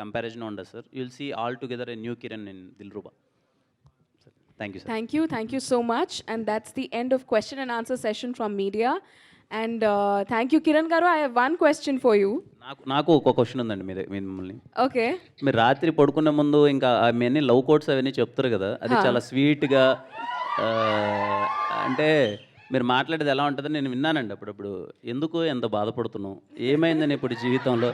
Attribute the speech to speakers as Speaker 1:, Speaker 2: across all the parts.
Speaker 1: Comparison ఉండదు sir. You will see all together a new Kiran in Dilruba. Thank you sir.
Speaker 2: Thank you so much. And that's the end of question and answer session from media. And thank you, Kiran Garu. I have one question for you.
Speaker 1: నాకు ఒక question ఉందండి మిమ్మల్ని.
Speaker 2: Okay.
Speaker 1: మీరు రాత్రి పడుకునే ముందు ఇంకా అవన్నీ లవ్ కోట్స్ అవన్నీ చెప్తారు కదా, అది చాలా స్వీట్గా అంటే మీరు మాట్లాడేది ఎలా ఉంటుందని నేను విన్నానండి అప్పుడప్పుడు. ఎందుకు ఎంత బాధపడుతున్నావు, ఏమైందని ఇప్పుడు జీవితంలో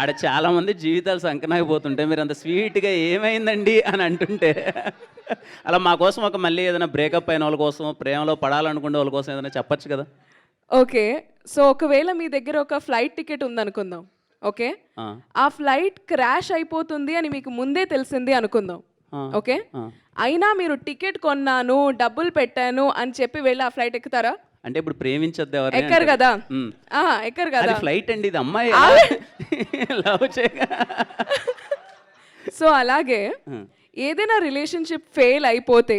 Speaker 1: ఆడ చాలామంది జీవితాలు సంకనాగిపోతుంటే మీరు అంత స్వీట్గా ఏమైందండి అని అంటుంటే అలా మా కోసం ఒక మళ్ళీ ఏదైనా బ్రేకప్ అయిన వాళ్ళ కోసం, ప్రేమలో పడాలనుకునే వాళ్ళ కోసం ఏదైనా చెప్పచ్చు కదా.
Speaker 2: ఓకే, సో ఒకవేళ మీ దగ్గర ఒక ఫ్లైట్ టికెట్ ఉందనుకుందాం. ఓకే, ఆ ఫ్లైట్ క్రాష్ అయిపోతుంది అని మీకు ముందే తెలిసింది అనుకుందాం. ఓకే, అయినా మీరు టికెట్ కొన్నాను, డబ్బులు పెట్టాను అని చెప్పి వెళ్ళి ఆ ఫ్లైట్ ఎక్కుతారా?
Speaker 1: అంటే ఇప్పుడు ప్రేమించద్దు
Speaker 2: ఎక్కరు కదా, ఎక్కరు కదా.
Speaker 1: ఫ్లైట్ అండి, ఇది అమ్మాయి లవ్ చేయగా.
Speaker 2: సో అలాగే ఏదైనా రిలేషన్షిప్ ఫెయిల్ అయిపోతే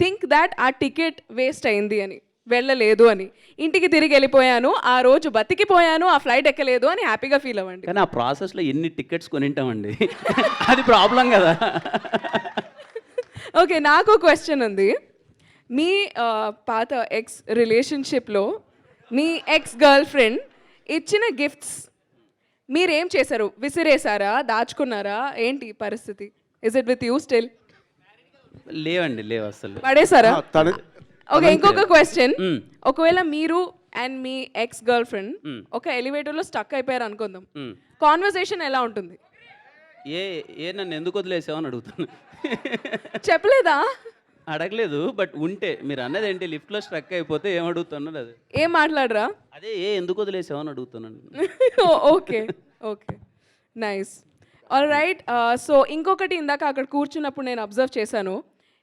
Speaker 2: థింక్ దాట్ ఆ టికెట్ వేస్ట్ అయింది అని, వెళ్ళలేదు అని, ఇంటికి తిరిగి వెళ్ళిపోయాను, ఆ రోజు బతికిపోయాను, ఆ ఫ్లైట్ ఎక్కలేదు అని హ్యాపీగా ఫీల్ అవ్వండి.
Speaker 1: కానీ ఆ ప్రాసెస్లో ఎన్ని టికెట్స్ కొనింటామండి, అది ప్రాబ్లం కదా.
Speaker 2: ఓకే, నాకు క్వశ్చన్ ఉంది. మీ పాత ఎక్స్ రిలేషన్షిప్లో మీ ఎక్స్ గర్ల్ ఫ్రెండ్ ఇచ్చిన గిఫ్ట్స్ మీరేం చేశారు? విసిరేసారా, దాచుకున్నారా, ఏంటి పరిస్థితి? Is it with you still?
Speaker 1: లేవండి, లేవు అసలు.
Speaker 2: పడేసారా? ఓకే, ఇంకొక క్వశ్చన్. ఒకవేళ మీరు and me ex girl friend ఒక ఎలివేటర్లో స్టక్ అయిపోయారు అనుకుందాం, కాన్వర్సేషన్ ఎలా ఉంటుంది?
Speaker 1: నన్ను ఎందుకు వదిలేసావు అని అడుగుతాను.
Speaker 2: చెప్పలేదా?
Speaker 1: అడగలేదు, బట్ ఉంటే మీరు అన్నది ఏంటి, లిఫ్ట్లో స్ట్రక్ అయిపోతే ఏం అడుగుతున్నారు? అది
Speaker 2: ఏం మాట్లాడరా?
Speaker 1: అదే ఎందుకు వదిలేసావు అని అడుగుతున్నాను.
Speaker 2: Okay okay, nice, all right. So ఇంకొకటి, ఇందాక అక్కడ కూర్చున్నప్పుడు నేను అబ్జర్వ్ చేశాను,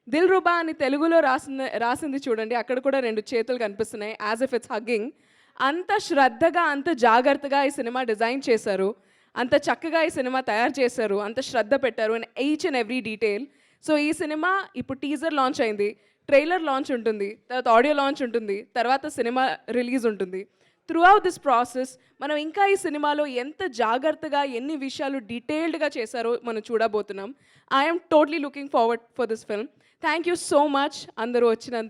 Speaker 2: దిల్రుబా అని తెలుగులో రాసింది చూడండి, అక్కడ కూడా 2 చేతులు కనిపిస్తున్నాయి, యాజ్ ఇఫ్ ఇట్స్ హగ్గింగ్. అంత శ్రద్ధగా, అంత జాగ్రత్తగా ఈ సినిమా డిజైన్ చేశారు, అంత చక్కగా ఈ సినిమా తయారు చేశారు, అంత శ్రద్ధ పెట్టారు in each and every detail. So ఈ సినిమా ఇప్పుడు టీజర్ లాంచ్ అయింది, ట్రైలర్ లాంచ్ ఉంటుంది, తర్వాత ఆడియో లాంచ్ ఉంటుంది, తర్వాత సినిమా రిలీజ్ ఉంటుంది. త్రూ అవుట్ దిస్ ప్రాసెస్ మనం ఇంకా ఈ సినిమాలో ఎంత జాగ్రత్తగా, ఎన్ని విషయాలు డీటెయిల్డ్గా చేశారో మనం చూడబోతున్నాం. I'm totally looking forward for this film. Thank you so much అందరూ వచ్చినందుకు.